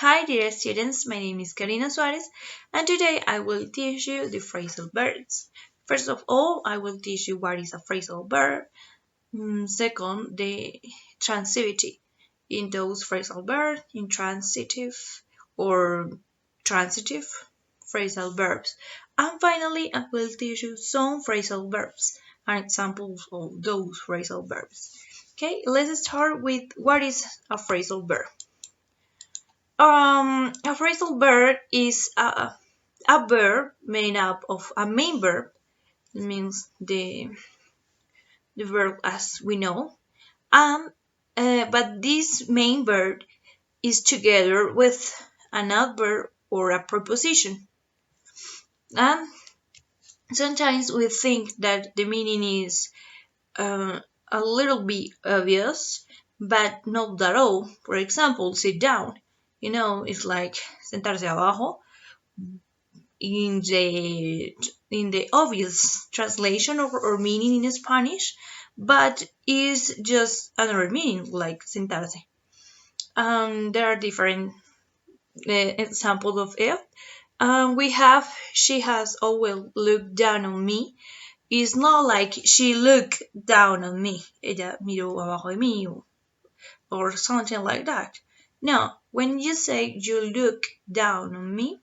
Hi dear students, my name is Karina Suarez and today I will teach you the phrasal verbs. First of all, I will teach you what is a phrasal verb. Second, the transitivity in those phrasal verbs, intransitive or transitive phrasal verbs. And finally, I will teach you some phrasal verbs and examples of those phrasal verbs. Okay, let's start with what is a phrasal verb. A phrasal verb is a verb made up of a main verb, means the verb as we know, but this main verb is together with an adverb or a preposition. And sometimes we think that the meaning is a little bit obvious, but not at all. For example, sit down. It's like sentarse abajo, in the obvious translation or meaning in Spanish, but is just another meaning like sentarse. There are different examples of it. We have she has always looked down on me. It's not like she looked down on me. Ella miró abajo de mí or something like that. No, when you say you look down on me,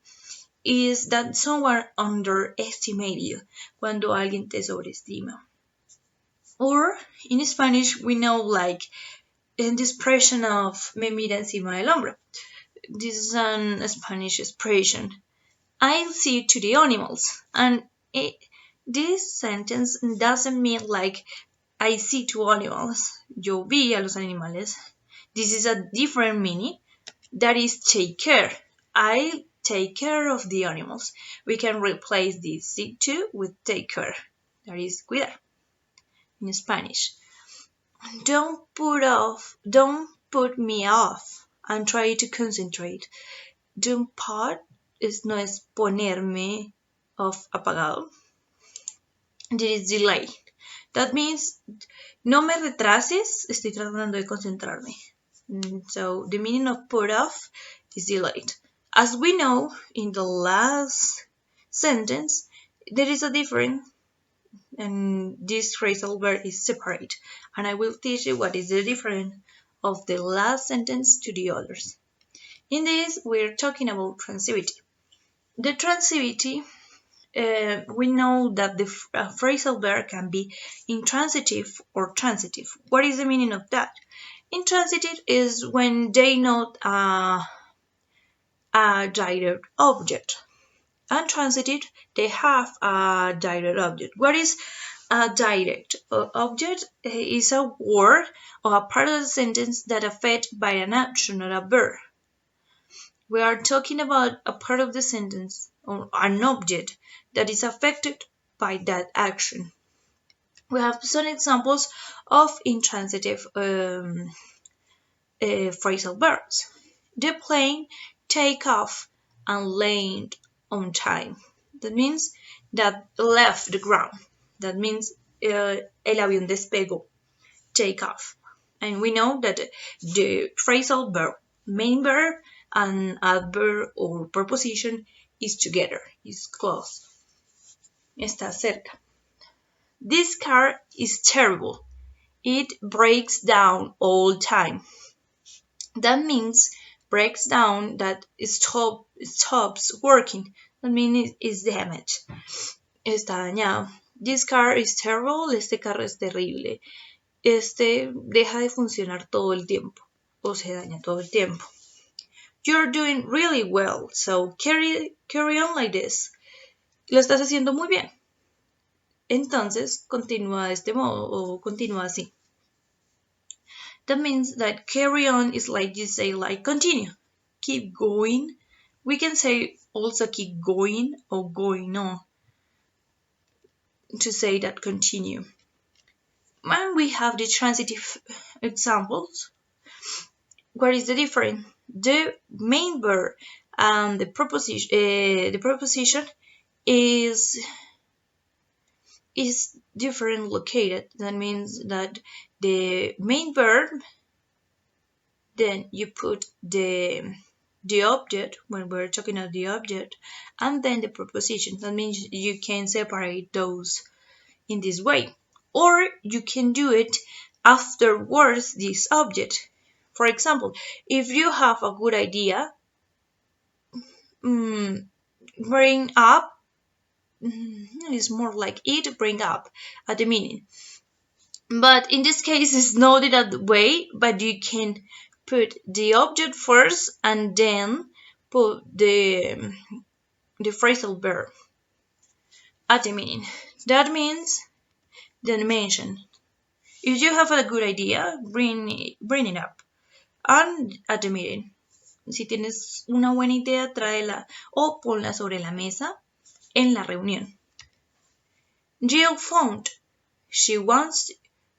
is that someone underestimates you, cuando alguien te sobreestima. Or in Spanish we know like the expression of me mira encima del hombro. This is an Spanish expression. I see to the animals, and this sentence doesn't mean like I see to animals. Yo vi a los animales. This is a different meaning. That is take care. I take care of the animals. We can replace this see to with take care. That is cuidar in Spanish. Don't put me off and try to concentrate. Don't put no es ponerme off apagado. This is delay. That means no me retrases, estoy tratando de concentrarme. So the meaning of put off is delayed. As we know, in the last sentence, there is a difference, and this phrasal verb is separate. And I will teach you what is the difference of the last sentence to the others. In this, we're talking about transitivity. The transitivity, we know that the phrasal verb can be intransitive or transitive. What is the meaning of that? Intransitive is when they not a direct object. And transitive, they have a direct object. What is a direct object? Is a word or a part of the sentence that affected by an action or a verb. We are talking about a part of the sentence or an object that is affected by that action. We have some examples of intransitive phrasal verbs. The plane take off and land on time. That means that left the ground. That means el avión despegó, take off. And we know that the phrasal verb, main verb, and adverb or preposition is together, is close. Está cerca. This car is terrible. It breaks down all time. That means breaks down that it stops working. That means it's damaged. Está dañado. This car is terrible. Este carro es terrible. Este deja de funcionar todo el tiempo. O se daña todo el tiempo. You're doing really well, so carry on like this. Lo estás haciendo muy bien. Entonces, continúa de este modo o continúa así. That means that carry on is like you say, like continue, keep going. We can say also keep going or going on to say that continue. And we have the transitive examples. What is the difference? The main verb and the preposition is different located. That means that the main verb, then you put the the object when we're talking about the object, and then the preposition. That means you can separate those in this way, or you can do it afterwards this object. For example, if you have a good idea, bring up is more like it, bring up at the meaning. But in this case, it's not in that way, but you can put the object first and then put the phrasal verb at the meaning. That means the dimension. If you have a good idea, bring it up and at the meeting. Si tienes una buena idea, tráela o ponla sobre la mesa en la reunión. Jill phoned. She wants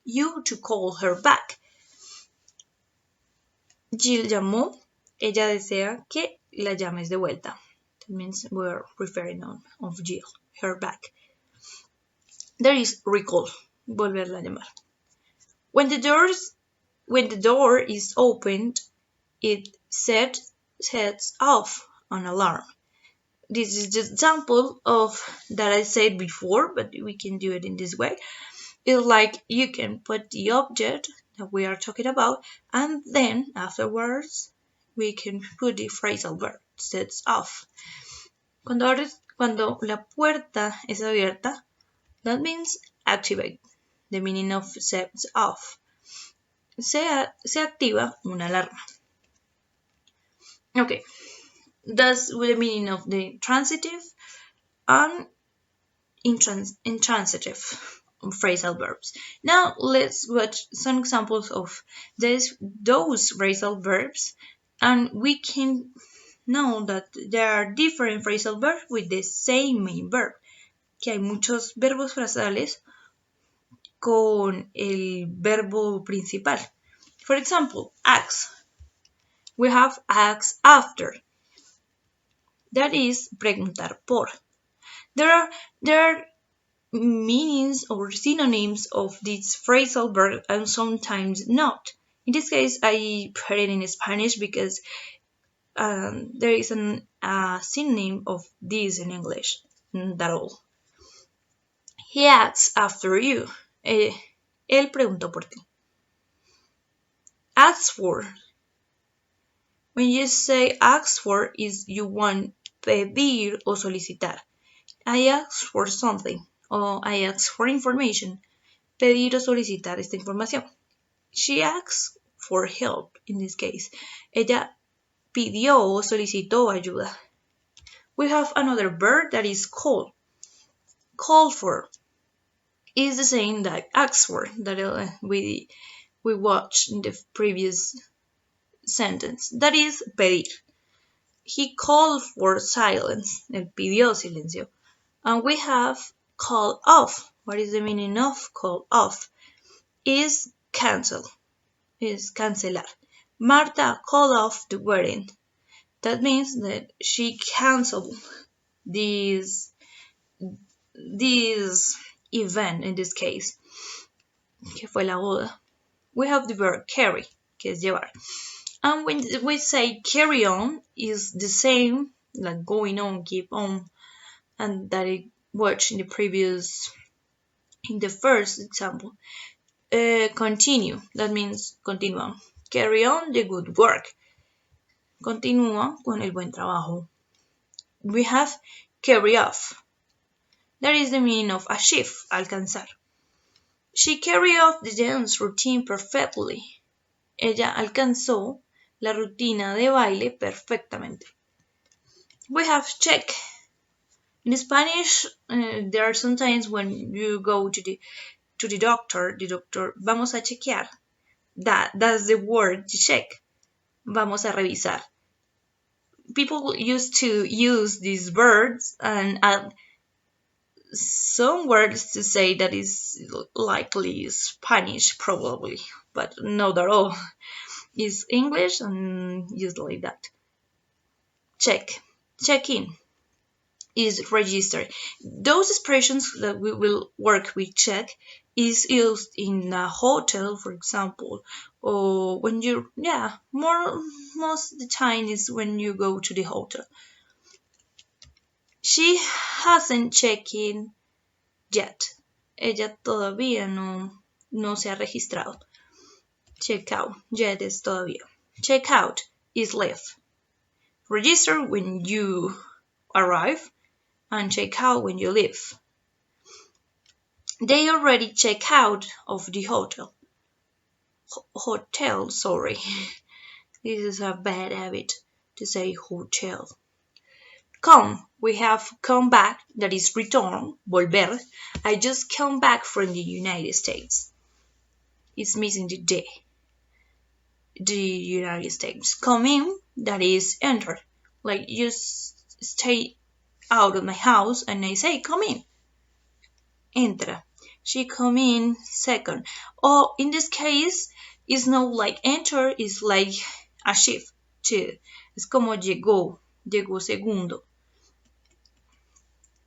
you to call her back. Jill llamó. Ella desea que la llames de vuelta. That means we're referring of Jill, her back. There is recall. Volverla a llamar. When the door is opened, it sets off an alarm. This is the example of that I said before, but we can do it in this way. It's like you can put the object that we are talking about, and then afterwards we can put the phrasal verb, sets off. Cuando la puerta es abierta, that means activate. The meaning of sets off. Se activa una alarma. Okay, that's the meaning of the transitive and intransitive phrasal verbs. Now let's watch some examples of those phrasal verbs, and we can know that there are different phrasal verbs with the same main verb, que hay muchos verbos frasales con el verbo principal. For example, ask. We have ask after. That is preguntar por. There are meanings or synonyms of this phrasal verb and sometimes not. In this case, I put it in Spanish because there is a synonym of this in English. That all. He asks after you. Él preguntó por ti. Ask for. When you say ask for, is you want pedir o solicitar. I ask for something, or I ask for information. Pedir o solicitar esta información. She asks for help, in this case. Ella pidió o solicitó ayuda. We have another verb that is call. Call for is the same that ask for, that we watched in the previous sentence. That is pedir. He called for silence. Él pidió silencio. And we have call off. What is the meaning of call off? Is cancel. Is cancelar. Marta called off the wedding. That means that she canceled this event in this case, que fue la boda. We have the verb carry, que es llevar. And when we say carry on, is the same, like going on, keep on, and that it watched in the first example. Continue, that means continúa. Carry on the good work. Continúa con el buen trabajo. We have carry off. That is the meaning of achieve, alcanzar. She carried off the dance routine perfectly. Ella alcanzó la rutina de baile perfectamente. We have check. In Spanish, there are some times when you go to the doctor, vamos a chequear. That's the word to check. Vamos a revisar. People used to use these words and add some words to say that is likely Spanish, probably, but not at all. It's English and used like that. Check in is register. Those expressions that we will work with check is used in a hotel, for example, or when you, most of the time is when you go to the hotel. She hasn't checked in yet. Ella todavía no se ha registrado. Check out, yet es todavía. Check out is leave. Register when you arrive and check out when you leave. They already check out of the hotel. Hotel, sorry. This is a bad habit to say hotel. Come, we have come back, that is return, volver. I just come back from the United States. It's missing the D. The United States. Come in, that is enter. Like you stay out of my house and I say, come in. Entra. She come in second. Or in this case, it's not like enter, it's like a shift too. Es como llegó segundo.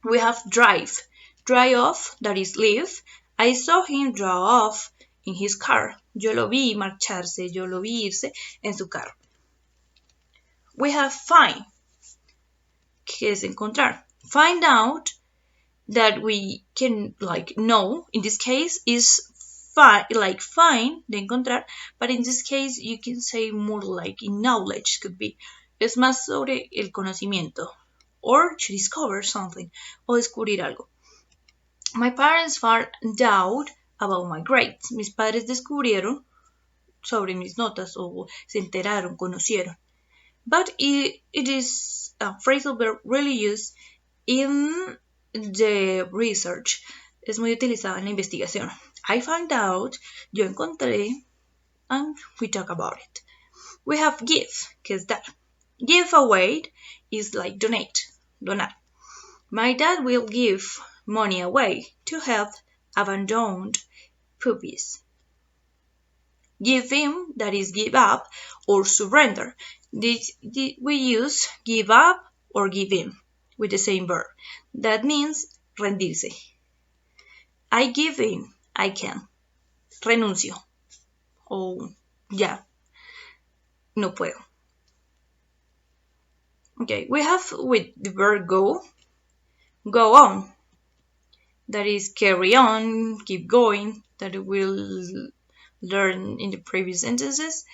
We have drive. Drive off, that is leave. I saw him drive off in his car. Yo lo vi marcharse, yo lo vi irse en su carro. We have find, que es encontrar. Find out, that we can like know, in this case is like find, de encontrar, but in this case you can say more like in knowledge, could be. Es más sobre el conocimiento. Or to discover something, o descubrir algo. My parents found out about my grades. Mis padres descubrieron sobre mis notas, o se enteraron, conocieron. But it is a phrasal verb really used in the research. Es muy utilizado en la investigación. I found out, yo encontré, and we talk about it. We have give, que es dar. Give away is like donate, donar. My dad will give money away to help abandoned puppies. Give him, that is give up or surrender. We use give up or give in with the same verb. That means rendirse. I give in, I can. Renuncio. O ya, no puedo. Okay, we have with the verb go on. That is carry on, keep going, that we'll learn in the previous sentences.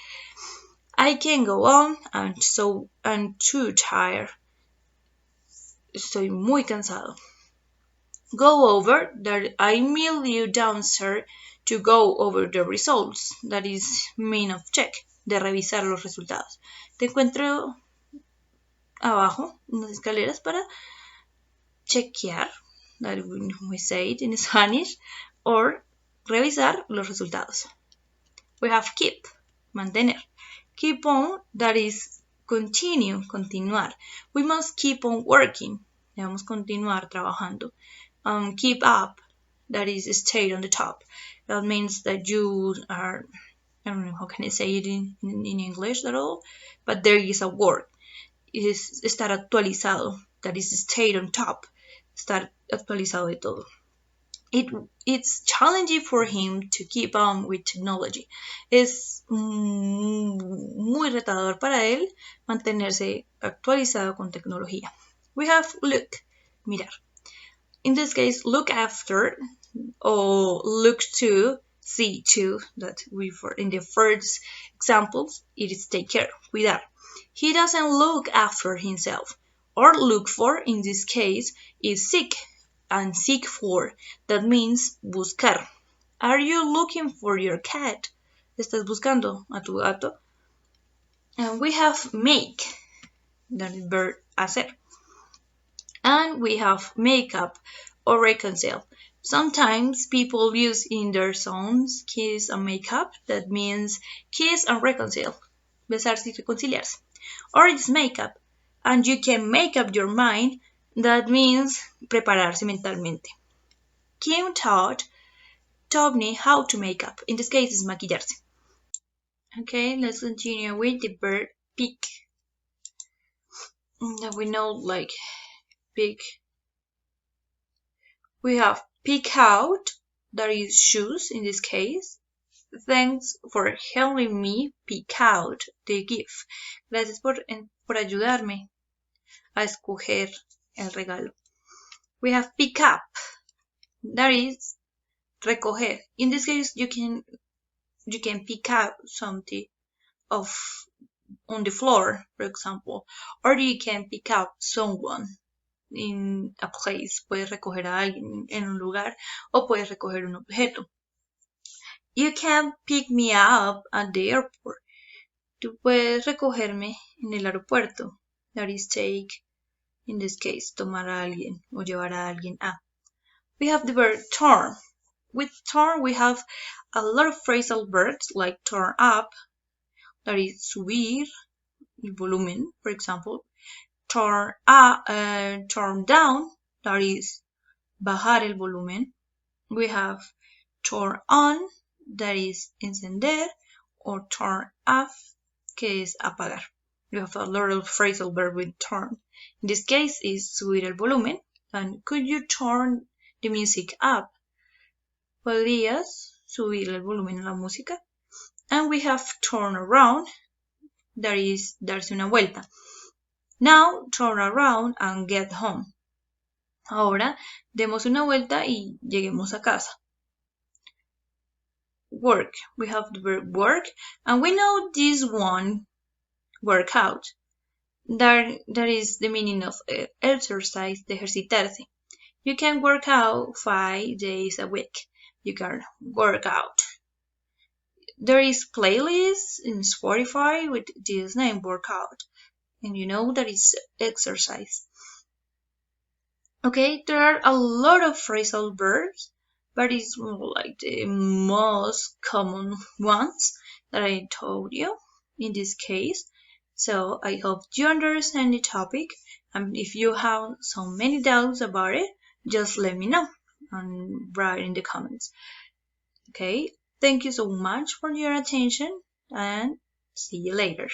I can go on, and so I'm too tired. Estoy muy cansado. Go over, that I mail you downstairs to go over the results. That is mean of check, de revisar los resultados. Te encuentro abajo en las escaleras para chequear, that we say it in Spanish, or revisar los resultados. We have keep, mantener. Keep on, that is continue, continuar. We must keep on working. Debemos continuar trabajando. Keep up, that is stay on the top. That means that you are, I don't know how can I say it in English at all, but there is a word. It is estar actualizado, that is stay on top. Estar actualizado de todo. It's challenging for him to keep on with technology. Es muy retador para él mantenerse actualizado con tecnología. We have look, mirar. In this case, look after or look to, see to, that we in the first examples, it is take care, cuidar. He doesn't look after himself. Or look for, in this case, is seek, and seek for, that means buscar. Are you looking for your cat? ¿Estás buscando a tu gato? And we have make, that is verb hacer. And we have make up or reconcile. Sometimes people use in their songs kiss and make up, that means kiss and reconcile, besarse y reconciliarse. Or it's make up, and you can make up your mind, that means prepararse mentalmente. Kim taught me how to make up. In this case, it's maquillarse. Okay, let's continue with the verb pick. That we know, like pick. We have pick out, that is choose in this case. Thanks for helping me pick out the gift. Gracias por ayudarme a escoger el regalo. We have pick up. That is recoger. In this case, you can pick up something on the floor, for example, or you can pick up someone in a place. Puedes recoger a alguien en un lugar o puedes recoger un objeto. You can pick me up at the airport. Tú puedes recogerme en el aeropuerto. That is take, in this case, tomar a alguien o llevar a alguien a. We have the verb turn. With turn, we have a lot of phrasal verbs like turn up, that is subir el volumen, for example. Turn down, that is bajar el volumen. We have turn on, that is encender, or turn off, que es apagar. We have a lot of phrasal verb with turn. In this case, is subir el volumen. And could you turn the music up? ¿Podrías subir el volumen a la música? And we have turn around, that is darse una vuelta. Now turn around and get home. Ahora demos una vuelta y lleguemos a casa. Work. We have the verb work, and we know this one, work out. That is the meaning of exercise, de ejercitarse. You can work out 5 days a week. You can work out. There is playlists in Spotify with this name, workout, and you know that is exercise. Okay, there are a lot of phrasal verbs, but it's like the most common ones that I told you in this case. So I hope you understand the topic, and if you have so many doubts about it, just let me know and write in the comments. Okay, thank you so much for your attention, and see you later.